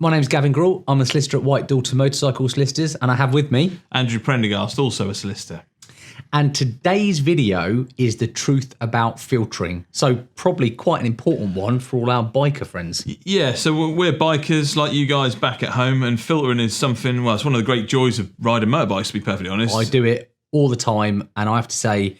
My name's Gavin Grewal. I'm a solicitor at White Dalton Motorcycle Solicitors, and I have with me Andrew Prendergast, also a solicitor. And today's video is the truth about filtering. So probably quite an important one for all our biker friends. Yeah, so we're bikers like you guys back at home, and filtering is something, well, it's one of the great joys of riding motorbikes, to be perfectly honest. I do it all the time, and I have to say,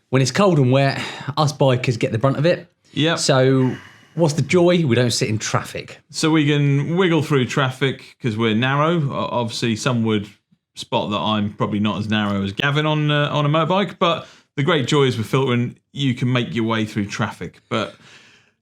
when it's cold and wet, us bikers get the brunt of it. Yeah. So what's the joy? We don't sit in traffic. So we can wiggle through traffic because we're narrow. Obviously, some would spot that I'm probably not as narrow as Gavin on a motorbike, but the great joy is with filtering, you can make your way through traffic. But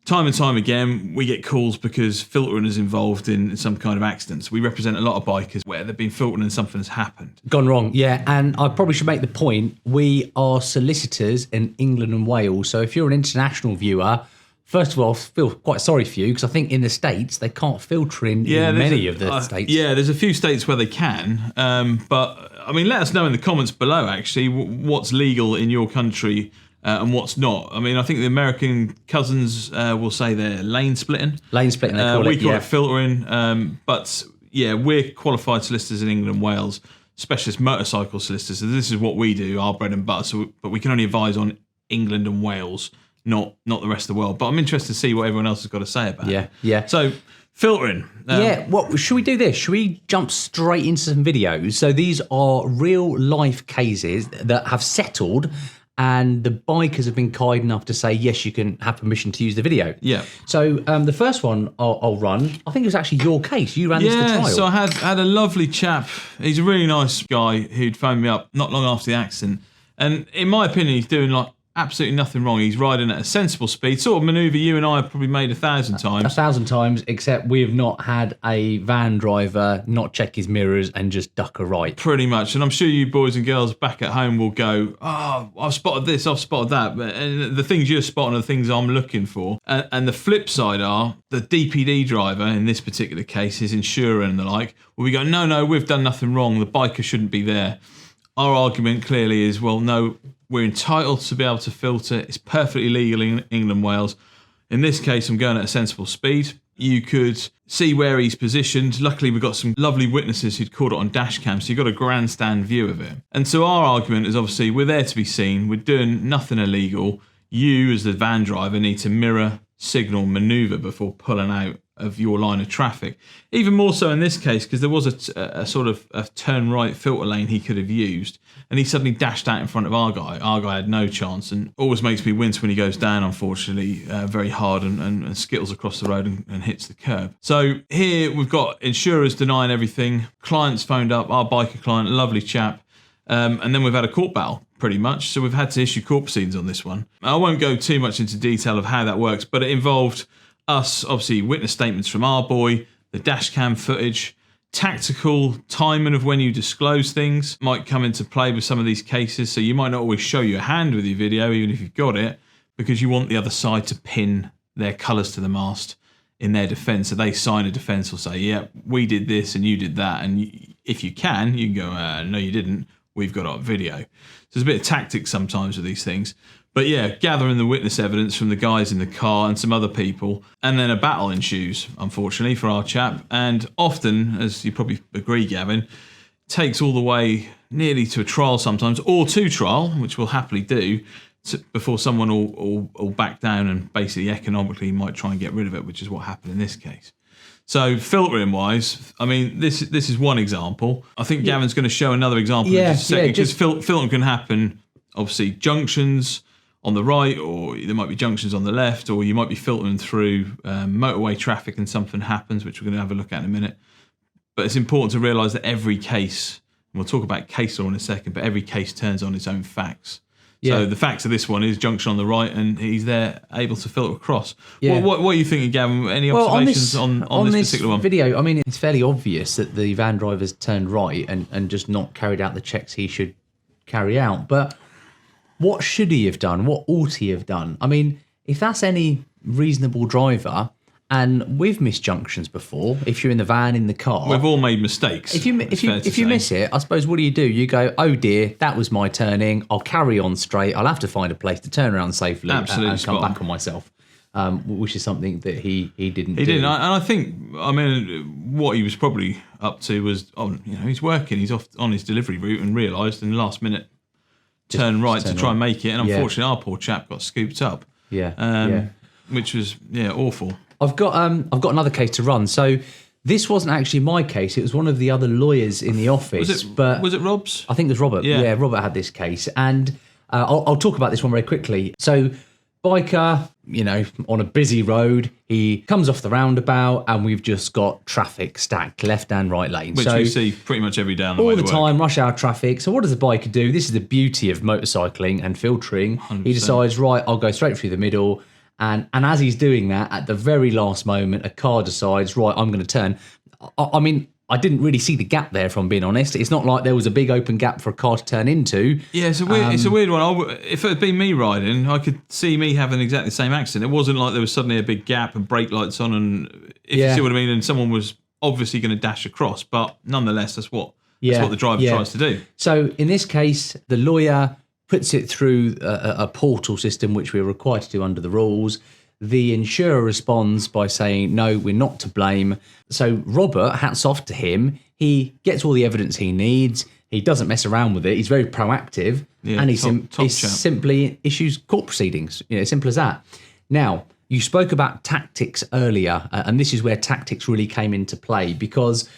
time and time again, we get calls because filtering is involved in some kind of accidents. We represent a lot of bikers where they've been filtering and something has happened. Gone wrong, yeah. And I probably should make the point, we are solicitors in England and Wales. So if you're an international viewer, first of all, I feel quite sorry for you because I think in the States, they can't filter in many of the states. Yeah, there's a few states where they can. But, I mean, let us know in the comments below, actually, what's legal in your country and what's not. I mean, I think the American cousins will say they're lane splitting. Lane splitting, they call it, we call it filtering. But, yeah, we're qualified solicitors in England and Wales, specialist motorcycle solicitors. So this is what we do, our bread and butter. So, but we can only advise on England and Wales, not the rest of the world. But I'm interested to see what everyone else has got to say about it. Yeah. So, filtering. What should we do this? Should we jump straight into some videos? So these are real life cases that have settled and the bikers have been kind enough to say, yes, you can have permission to use the video. Yeah. So the first one I'll run, I think it was actually your case. You ran this to trial. Yeah, so I had a lovely chap. He's a really nice guy who'd phoned me up not long after the accident. And in my opinion, he's doing absolutely nothing wrong. He's riding at a sensible speed, sort of manoeuvre you and I have probably made 1,000 times. 1,000 times, except we have not had a van driver not check his mirrors and just duck a right. Pretty much. And I'm sure you boys and girls back at home will go, oh, I've spotted this, I've spotted that. And the things you're spotting are the things I'm looking for. And the flip side are the DPD driver, in this particular case, his insurer and the like, where we go, no, we've done nothing wrong. The biker shouldn't be there. Our argument clearly is, well, no, we're entitled to be able to filter. It's perfectly legal in England and Wales. In this case, I'm going at a sensible speed. You could see where he's positioned. Luckily, we've got some lovely witnesses who'd caught it on dash cam, so you've got a grandstand view of it. And so our argument is obviously we're there to be seen. We're doing nothing illegal. You, as the van driver, need to mirror, signal, manoeuvre before pulling out of your line of traffic. Even more so in this case, because there was a sort of a turn right filter lane he could have used, and he suddenly dashed out in front of our guy. Our guy had no chance, and always makes me wince when he goes down, unfortunately, very hard and skittles across the road and hits the curb. So here we've got insurers denying everything, clients phoned up, our biker client, lovely chap, and then we've had a court battle, pretty much. So we've had to issue court proceedings on this one. I won't go too much into detail of how that works, but it involved us, obviously, witness statements from our boy, the dash cam footage, tactical timing of when you disclose things might come into play with some of these cases. So you might not always show your hand with your video, even if you've got it, because you want the other side to pin their colours to the mast in their defence. So they sign a defence or say, yeah, we did this and you did that. And if you can go, no, you didn't. We've got our video. So there's a bit of tactics sometimes with these things. But yeah, gathering the witness evidence from the guys in the car and some other people, and then a battle ensues, unfortunately, for our chap. And often, as you probably agree, Gavin, takes all the way nearly to a trial sometimes, or to trial, which we'll happily do, before someone will back down and basically economically might try and get rid of it, which is what happened in this case. So filtering wise, I mean, this is one example. I think Gavin's going to show another example in just a second, because filtering can happen, obviously, junctions on the right, or there might be junctions on the left, or you might be filtering through motorway traffic and something happens, which we're going to have a look at in a minute. But it's important to realise that every case, and we'll talk about case law in a second, but every case turns on its own facts. Yeah. So the facts of this one is junction on the right, and he's there able to filter across. Yeah. What are you thinking, Gavin? Any observations on this particular one? Video, I mean, it's fairly obvious that the van driver's turned right and just not carried out the checks he should carry out. But what should he have done? What ought he have done? I mean, if that's any reasonable driver, and we've missed junctions before, if you're in the van, in the car. We've all made mistakes. If you miss it, I suppose, what do? You go, oh dear, that was my turning. I'll carry on straight. I'll have to find a place to turn around safely and come back on myself. which is something that he didn't do. He didn't, and I think, I mean, what he was probably up to was, he's working, he's off on his delivery route and realised in the last minute turn right to try and make it, and unfortunately our poor chap got scooped up. Which was awful. I've got another case to run. So this wasn't actually my case. It was one of the other lawyers in the office. Was it Rob's? I think it was Robert. Yeah, Robert had this case, and I'll talk about this one very quickly. So biker, on a busy road, he comes off the roundabout, and we've just got traffic stacked left and right lane. Which we see pretty much every day on the way to work. All the time, rush hour traffic. So what does the biker do? This is the beauty of motorcycling and filtering. 100%. He decides, right, I'll go straight through the middle. And as he's doing that, at the very last moment, a car decides, right, I'm going to turn. I mean, I didn't really see the gap there, if I'm being honest. It's not like there was a big open gap for a car to turn into. Yeah, it's a weird one. If it had been me riding, I could see me having exactly the same accident. It wasn't like there was suddenly a big gap and brake lights on, and if you see what I mean, and someone was obviously going to dash across. But nonetheless, that's what the driver tries to do. So in this case, the lawyer puts it through a portal system, which we're required to do under the rules. The insurer responds by saying, no, we're not to blame. So Robert, hats off to him. He gets all the evidence he needs. He doesn't mess around with it. He's very proactive. And he simply issues court proceedings. Simple as that. Now, you spoke about tactics earlier, and this is where tactics really came into play, because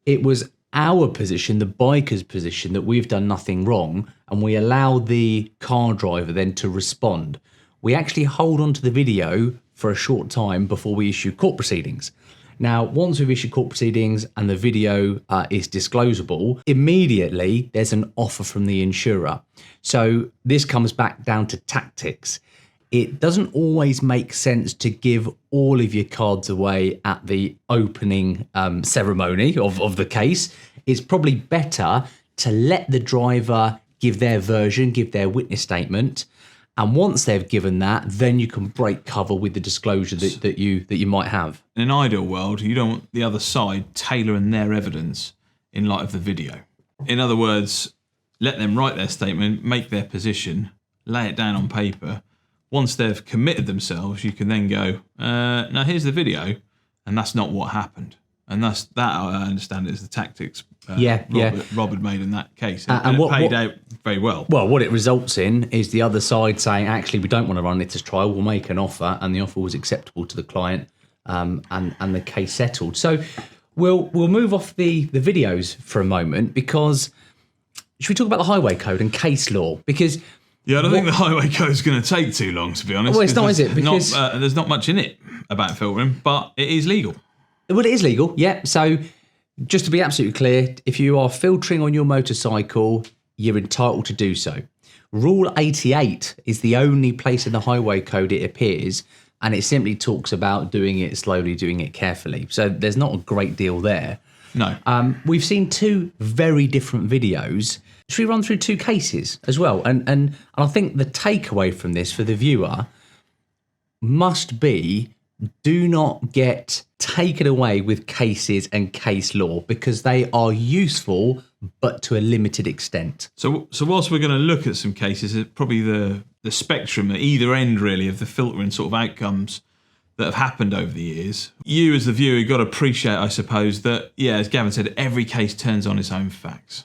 it was our position, the biker's position, that we've done nothing wrong, and we allow the car driver then to respond. We actually hold on to the video for a short time before we issue court proceedings. Now, once we've issued court proceedings and the video is disclosable, immediately there's an offer from the insurer. So this comes back down to tactics. It doesn't always make sense to give all of your cards away at the opening ceremony of the case. It's probably better to let the driver give their version, give their witness statement, and once they've given that, then you can break cover with the disclosure that you might have. In an ideal world, you don't want the other side tailoring their evidence in light of the video. In other words, let them write their statement, make their position, lay it down on paper. Once they've committed themselves, you can then go, now here's the video, and that's not what happened. And that I understand is the tactics Rob had made in that case. And it paid out very well. Well, what it results in is the other side saying, actually, we don't want to run it as trial, we'll make an offer, and the offer was acceptable to the client, and the case settled. So we'll move off the videos for a moment, because should we talk about the highway code and case law? Because I don't think the highway code is going to take too long, to be honest. Well, it's not, is it? Because there's not much in it about filtering, but it is legal. Well, it is legal, yeah. So just to be absolutely clear, if you are filtering on your motorcycle, you're entitled to do so. Rule 88 is the only place in the highway code it appears, and it simply talks about doing it slowly, doing it carefully. So there's not a great deal there. No. We've seen two very different videos. Should we run through two cases as well? And I think the takeaway from this for the viewer must be, do not get taken away with cases and case law, because they are useful, but to a limited extent. So whilst we're going to look at some cases, probably the spectrum at either end, really, of the filtering sort of outcomes that have happened over the years, you as the viewer, you've got to appreciate, I suppose, that, as Gavin said, every case turns on its own facts.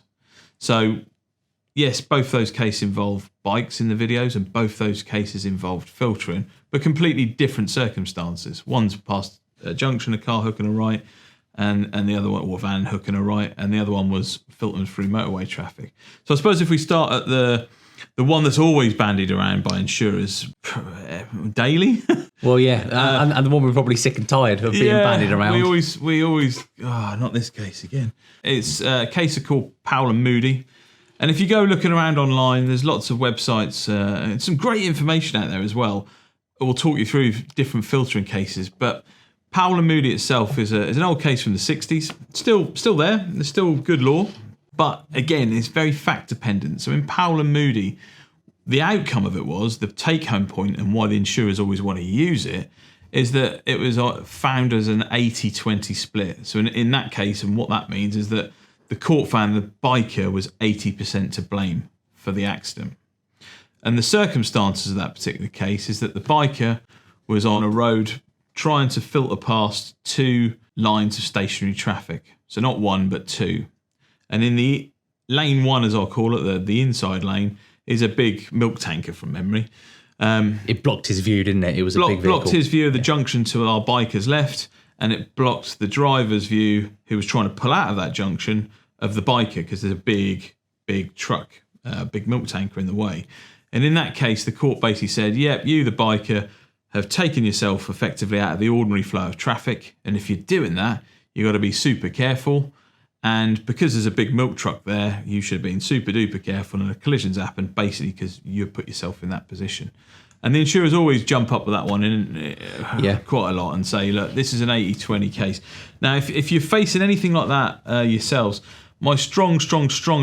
So, yes, both those cases involve bikes in the videos, and both those cases involved filtering, but completely different circumstances. One's past a junction, a car hooking a right, and the other one, or a van hooking a right, and the other one was filtering through motorway traffic. So I suppose if we start at the one that's always bandied around by insurers daily. Well, and the one we're probably sick and tired of being bandied around. We always, not this case again. It's a case called Powell and Moody. And if you go looking around online, there's lots of websites and some great information out there as well. We'll talk you through different filtering cases. But Powell and Moody itself is an old case from the 60s. Still there. There's still good law. But again, it's very fact dependent. So in Powell and Moody, the outcome of it was, the take-home point and why the insurers always want to use it, is that it was found as an 80-20 split. So in that case, and what that means is that the court found the biker was 80% to blame for the accident. And the circumstances of that particular case is that the biker was on a road trying to filter past 2 lines of stationary traffic. So not 1, but 2. And in the lane 1, as I'll call it, the inside lane, is a big milk tanker from memory. It blocked his view, didn't it? It was a big vehicle. Blocked his view of the junction to our bikers left, and it blocked the driver's view, who was trying to pull out of that junction, of the biker, because there's a big truck, big milk tanker in the way. And in that case, the court basically said, yep, you, the biker, have taken yourself effectively out of the ordinary flow of traffic, and if you're doing that, you've got to be super careful. And because there's a big milk truck there, you should have been super duper careful, and a collision's happened basically because you put yourself in that position. And the insurers always jump up with that one quite a lot and say, look, this is an 80-20 case. Now, if you're facing anything like that yourselves, my strong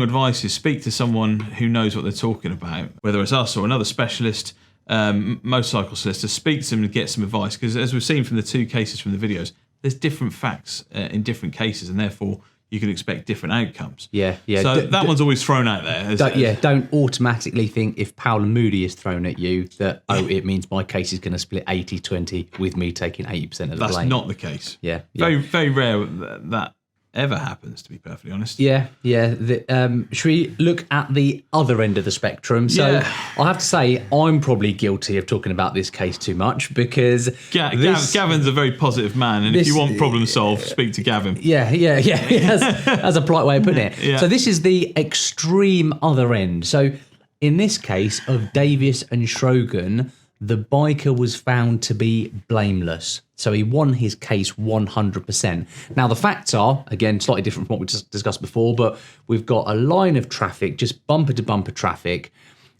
advice is speak to someone who knows what they're talking about, whether it's us or another specialist motorcycle solicitor. Speak to them and get some advice, because as we've seen from the 2 cases from the videos, there's different facts in different cases, and therefore you can expect different outcomes. Yeah. So that one's always thrown out there. Don't automatically think if Powell and Moody is thrown at you that, it means my case is going to split 80-20 with me taking 80% of the blame. That's not the case. Yeah. Very, very rare that ever happens, to be perfectly honest. Yeah. Should we look at the other end of the spectrum? So I have to say, I'm probably guilty of talking about this case too much, because Gavin's a very positive man, and if you want problem solved, speak to Gavin. Yeah. That's a polite way of putting it. Yeah. So this is the extreme other end. So in this case of Davis and Schrogen, the biker was found to be blameless. So he won his case 100%. Now, the facts are, again, slightly different from what we just discussed before, but we've got a line of traffic, just bumper-to-bumper traffic,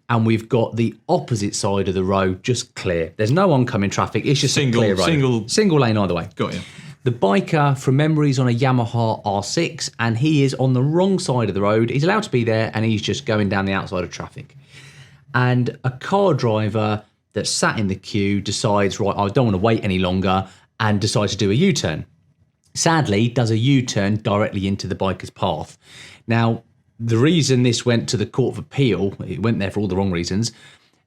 and we've got the opposite side of the road just clear. There's no oncoming traffic. It's just a clear road. Single lane either way. Got you. The biker, from memory, is on a Yamaha R6, and he is on the wrong side of the road. He's allowed to be there, and he's just going down the outside of traffic. And a car driver that sat in the queue decides, right, I don't want to wait any longer, and decides to do a U-turn. Sadly, does a U-turn directly into the biker's path. Now, the reason this went to the Court of Appeal, it went there for all the wrong reasons.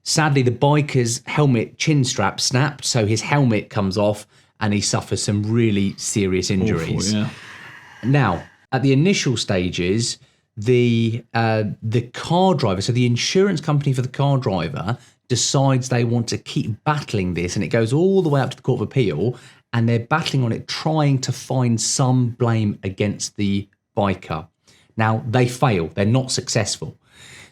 Sadly, the biker's helmet chin strap snapped, so his helmet comes off, and he suffers some really serious injuries. Awful, yeah. Now, at the initial stages, the car driver, so the insurance company for the car driver, decides they want to keep battling this, and it goes all the way up to the Court of Appeal, and they're battling on it, trying to find some blame against the biker. Now, they fail. They're not successful.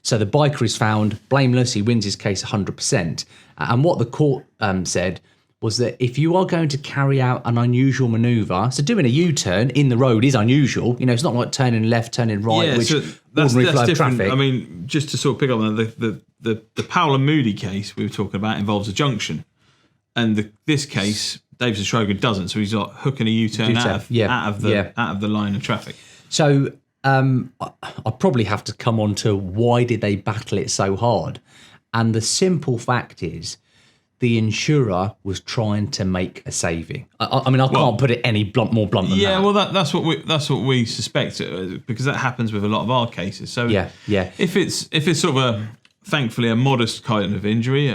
So the biker is found blameless. He wins his case 100%. And what the court said was that if you are going to carry out an unusual manoeuvre, so doing a U-turn in the road is unusual. You know, it's not like turning left, turning right, which so ordinary flow of traffic. I mean, just to sort of pick up on the Powell and Moody case we were talking about involves a junction, and this case, Davis and Schrogen doesn't. So he's like hooking a U-turn out of the line of traffic. So I probably have to come on to why did they battle it so hard, and the simple fact is, the insurer was trying to make a saving. I mean, I can't put it any more blunt than that. Yeah, well, that's what we suspect, because that happens with a lot of our cases. So yeah. If it's sort of thankfully a modest kind of injury,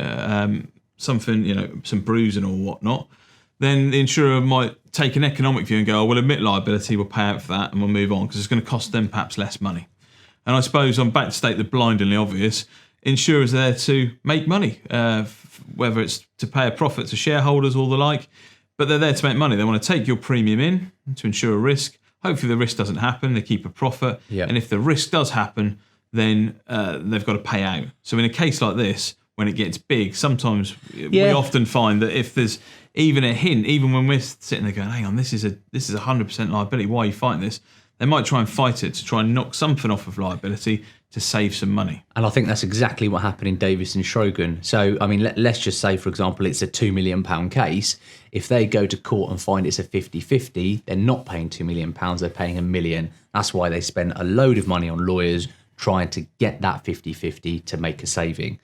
something, some bruising or whatnot, then the insurer might take an economic view and go, we'll admit liability, we'll pay out for that, and we'll move on, because it's going to cost them perhaps less money. And I suppose I'm back to state the blindingly obvious. Insurers are there to make money, whether it's to pay a profit to shareholders or the like, but they're there to make money. They want to take your premium in to insure a risk. Hopefully the risk doesn't happen. They keep a profit. Yeah. And if the risk does happen, then they've got to pay out. So in a case like this, when it gets big, sometimes we often find that if there's even a hint, even when we're sitting there going, hang on, this is 100% liability, why are you fighting this? They might try and fight it to try and knock something off of liability to save some money. And I think that's exactly what happened in Davis and Schrogen. So, I mean, let's just say, for example, it's a £2 million case. If they go to court and find it's a 50-50, they're not paying £2 million, they're paying $1 million. That's why they spend a load of money on lawyers trying to get that 50-50 to make a saving.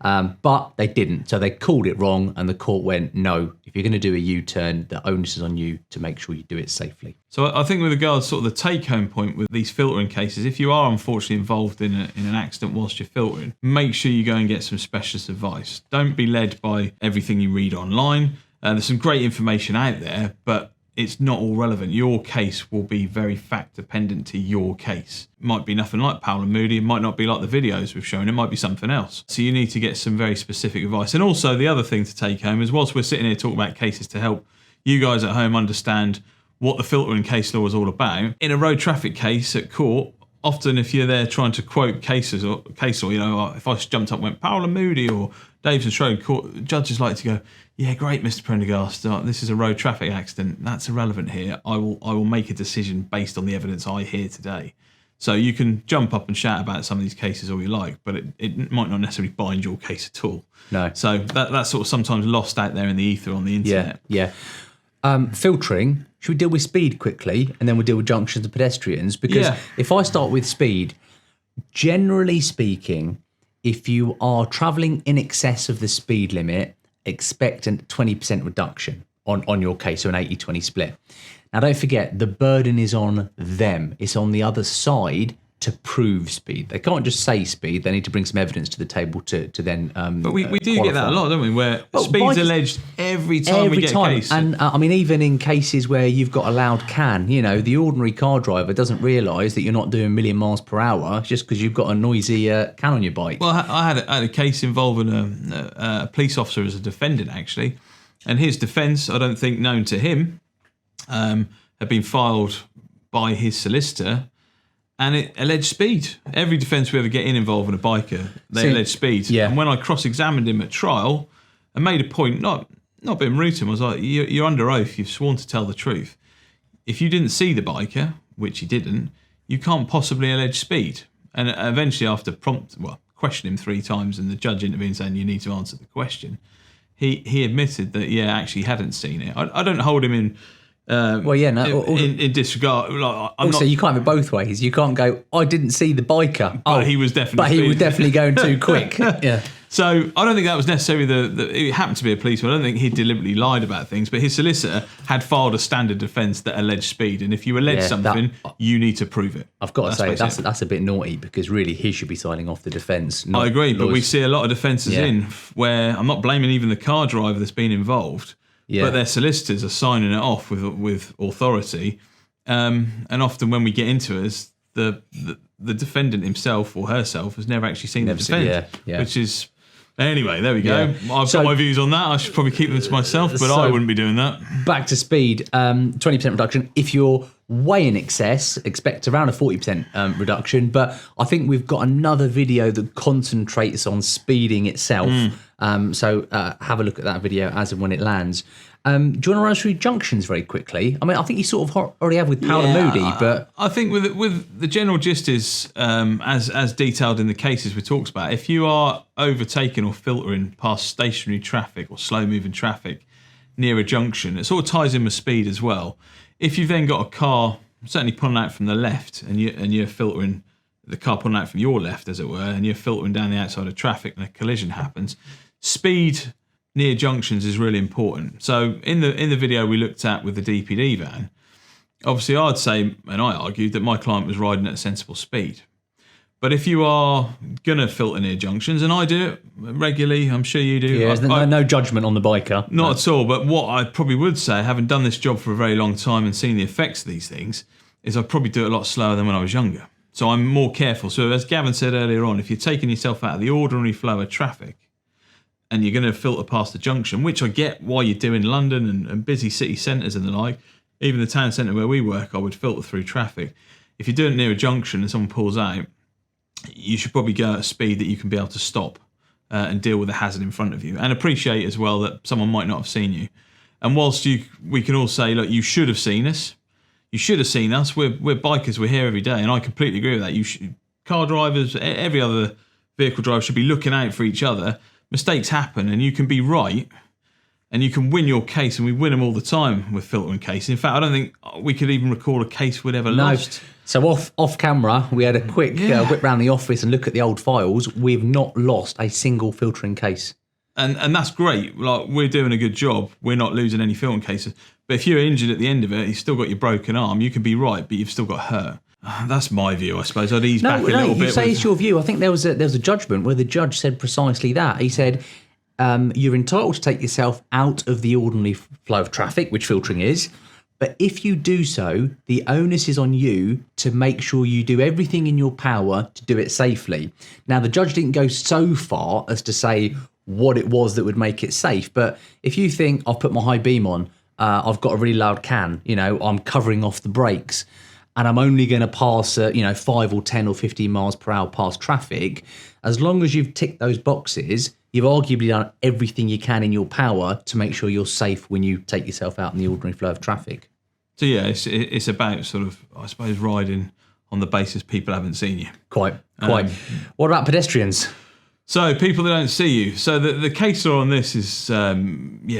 But they didn't. So they called it wrong, and the court went, no, if you're going to do a U-turn, the onus is on you to make sure you do it safely. So I think with regards to sort of the take-home point with these filtering cases, if you are unfortunately involved in an accident whilst you're filtering, make sure you go and get some specialist advice. Don't be led by everything you read online. There's some great information out there, but it's not all relevant. Your case will be very fact dependent to your case. It might be nothing like Powell and Moody. It might not be like the videos we've shown. It might be something else. So you need to get some very specific advice. And also the other thing to take home is, whilst we're sitting here talking about cases to help you guys at home understand what the filtering case law is all about, in a road traffic case at court, often if you're there trying to quote cases or case law, you know, if I jumped up and went Powell and Moody or Davis and Schroed, judges like to go, yeah, great, Mr. Prendergast, this is a road traffic accident. That's irrelevant here. I will make a decision based on the evidence I hear today. So you can jump up and shout about some of these cases all you like, but it might not necessarily bind your case at all. No. So that's sort of sometimes lost out there in the ether on the internet. Yeah. Filtering, should we deal with speed quickly and then we'll deal with junctions and pedestrians? Because if I start with speed, generally speaking, if you are travelling in excess of the speed limit, expect a 20% reduction on your case, so an 80-20 split. Now, don't forget, the burden is on them. It's on the other side to prove speed. They can't just say speed. They need to bring some evidence to the table to then But we do get that a lot, don't we? Where speed's alleged every time we get a case. And I mean, even in cases where you've got a loud can, you know, the ordinary car driver doesn't realise that you're not doing a million miles per hour just because you've got a noisy can on your bike. Well, I had a case involving a police officer as a defendant, actually. And his defence, I don't think known to him, had been filed by his solicitor. And it alleged speed. Every defence we ever get involving a biker, they allege speed. Yeah. And when I cross-examined him at trial and made a point, not being rude to him, I was like, you're under oath, you've sworn to tell the truth. If you didn't see the biker, which he didn't, you can't possibly allege speed. And eventually, after questioning him 3 times and the judge intervened saying you need to answer the question, he admitted that, actually hadn't seen it. I don't hold him in... in disregard. You can't have it both ways. You can't go, I didn't see the biker. But he was definitely going too quick. Yeah. So I don't think that was necessarily it happened to be a policeman. I don't think he deliberately lied about things, but his solicitor had filed a standard defence that alleged speed. And if you allege something, you need to prove it. I've got to say, that's a bit naughty because really he should be signing off the defence. I agree, but we see a lot of defences in where I'm not blaming even the car driver that's been involved. Yeah. But their solicitors are signing it off with authority, and often when we get into it, the defendant himself or herself has never actually seen the defence, which is anyway. There we go. I've got my views on that. I should probably keep them to myself, but I wouldn't be doing that. Back to speed, 20% reduction. If you're way in excess, expect around a 40% reduction. But I think we've got another video that concentrates on speeding itself. So have a look at that video as and when it lands. Do you want to run through junctions very quickly? I mean, I think you sort of already have with Powell and Moody, but I think with the general gist is as detailed in the cases we talked about. If you are overtaking or filtering past stationary traffic or slow-moving traffic near a junction, it sort of ties in with speed as well. If you've then got a car certainly pulling out from the left and you're filtering, the car pulling out from your left, as it were, and you're filtering down the outside of traffic and a collision happens, speed near junctions is really important. So in the video we looked at with the DPD van, obviously I'd say, and I argued, that my client was riding at a sensible speed. But if you are going to filter near junctions, and I do it regularly, I'm sure you do. Yeah, there's no judgment on the biker. Not at all, but what I probably would say, having done this job for a very long time and seen the effects of these things, is I probably do it a lot slower than when I was younger. So I'm more careful. So as Gavin said earlier on, if you're taking yourself out of the ordinary flow of traffic and you're going to filter past the junction, which I get why you do in London and busy city centres and the like, even the town centre where we work, I would filter through traffic. If you're doing it near a junction and someone pulls out, you should probably go at a speed that you can be able to stop and deal with the hazard in front of you, and appreciate as well that someone might not have seen you. And whilst we can all say, look, you should have seen us. You should have seen us. We're bikers. We're here every day, and I completely agree with that. Car drivers, every other vehicle driver should be looking out for each other. Mistakes happen, and you can be right, and you can win your case, and we win them all the time with filtering cases. In fact, I don't think we could even recall a case we'd ever lost. So off camera, we had a quick whip round the office and look at the old files. We've not lost a single filtering case. And that's great. Like, we're doing a good job. We're not losing any filtering cases. But if you're injured at the end of it, you've still got your broken arm. You can be right, but you've still got hurt. That's my view, I suppose. I'd ease back a little bit. You say it's your view. I think there was a judgment where the judge said precisely that. He said, you're entitled to take yourself out of the ordinary flow of traffic, which filtering is. But if you do so, the onus is on you to make sure you do everything in your power to do it safely. Now, the judge didn't go so far as to say what it was that would make it safe. But if you think, I've put my high beam on, I've got a really loud can, I'm covering off the brakes, and I'm only going to pass, 5 or 10 or 15 miles per hour past traffic, as long as you've ticked those boxes, you've arguably done everything you can in your power to make sure you're safe when you take yourself out in the ordinary flow of traffic. So yeah, it's about sort of, I suppose, riding on the basis people haven't seen you. Quite. What about pedestrians? So people that don't see you. So the case law on this is,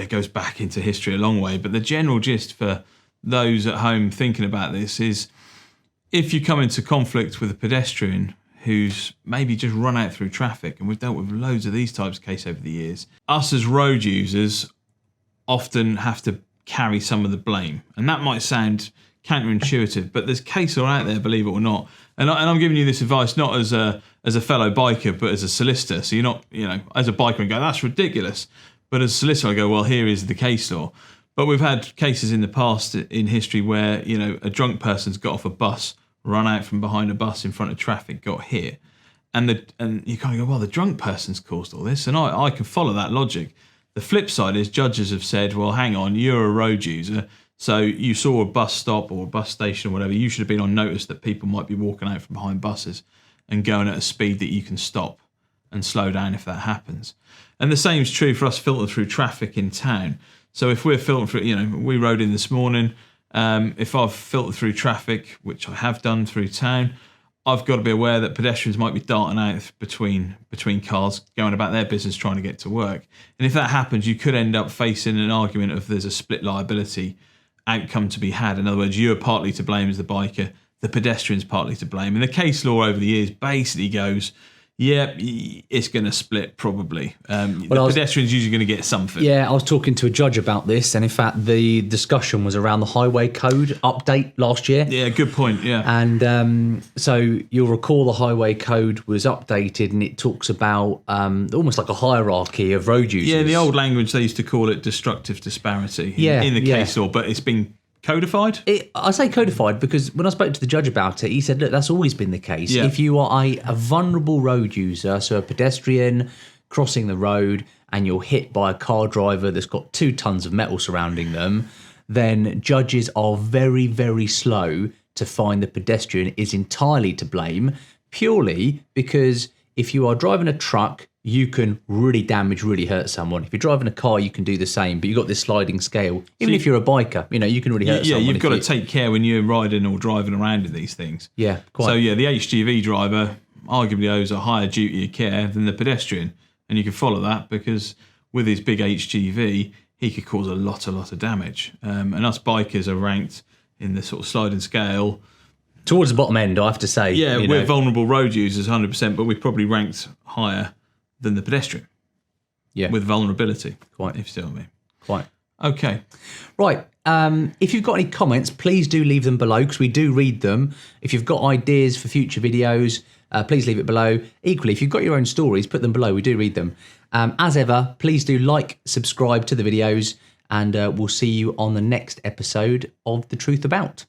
goes back into history a long way. But the general gist for those at home thinking about this is, if you come into conflict with a pedestrian who's maybe just run out through traffic, and we've dealt with loads of these types of cases over the years, us as road users often have to carry some of the blame. And that might sound counterintuitive, but there's case law out there, believe it or not. And I'm giving you this advice not as a fellow biker, but as a solicitor. So you're not, as a biker and go, that's ridiculous. But as a solicitor, I go, well, here is the case law. But we've had cases in the past in history where, a drunk person's got off a bus, run out from behind a bus in front of traffic, got hit. And you kind of go, well, the drunk person's caused all this. And I can follow that logic. The flip side is judges have said, well, hang on, you're a road user. So you saw a bus stop or a bus station or whatever. You should have been on notice that people might be walking out from behind buses and going at a speed that you can stop and slow down if that happens. And the same is true for us filtering through traffic in town. So if we're filtering through, we rode in this morning. If I've filtered through traffic, which I have done through town, I've got to be aware that pedestrians might be darting out between cars, going about their business, trying to get to work. And if that happens, you could end up facing an argument of there's a split liability outcome to be had. In other words, you're partly to blame as the biker, the pedestrian's partly to blame. And the case law over the years basically goes, yeah, it's going to split probably. The pedestrian's usually going to get something. Yeah, I was talking to a judge about this, and in fact, the discussion was around the highway code update last year. Yeah, good point, yeah. And so you'll recall the highway code was updated, and it talks about almost like a hierarchy of road users. Yeah, in the old language, they used to call it destructive disparity in the case law, but it's been codified? I say codified because when I spoke to the judge about it, he said, look, that's always been the case. Yeah. If you are a vulnerable road user, so a pedestrian crossing the road, and you're hit by a car driver that's got 2 tons of metal surrounding them, then judges are very, very slow to find the pedestrian is entirely to blame, purely because if you are driving a truck, you can really hurt someone. If you're driving a car, you can do the same, but you've got this sliding scale. Even if you're a biker, you can really hurt someone. Yeah, you've got to take care when you're riding or driving around in these things. Yeah, quite. So yeah, the HGV driver arguably owes a higher duty of care than the pedestrian. And you can follow that because with his big HGV, he could cause a lot of damage. And us bikers are ranked in the sort of sliding scale towards the bottom end, I have to say. Yeah, we're vulnerable road users 100%, but we're probably ranked higher than the pedestrian. Yeah. With vulnerability. Quite. If you see what I mean. Quite. Okay. Right. If you've got any comments, please do leave them below because we do read them. If you've got ideas for future videos, please leave it below. Equally, if you've got your own stories, put them below. We do read them. As ever, please do like, subscribe to the videos, and we'll see you on the next episode of The Truth About.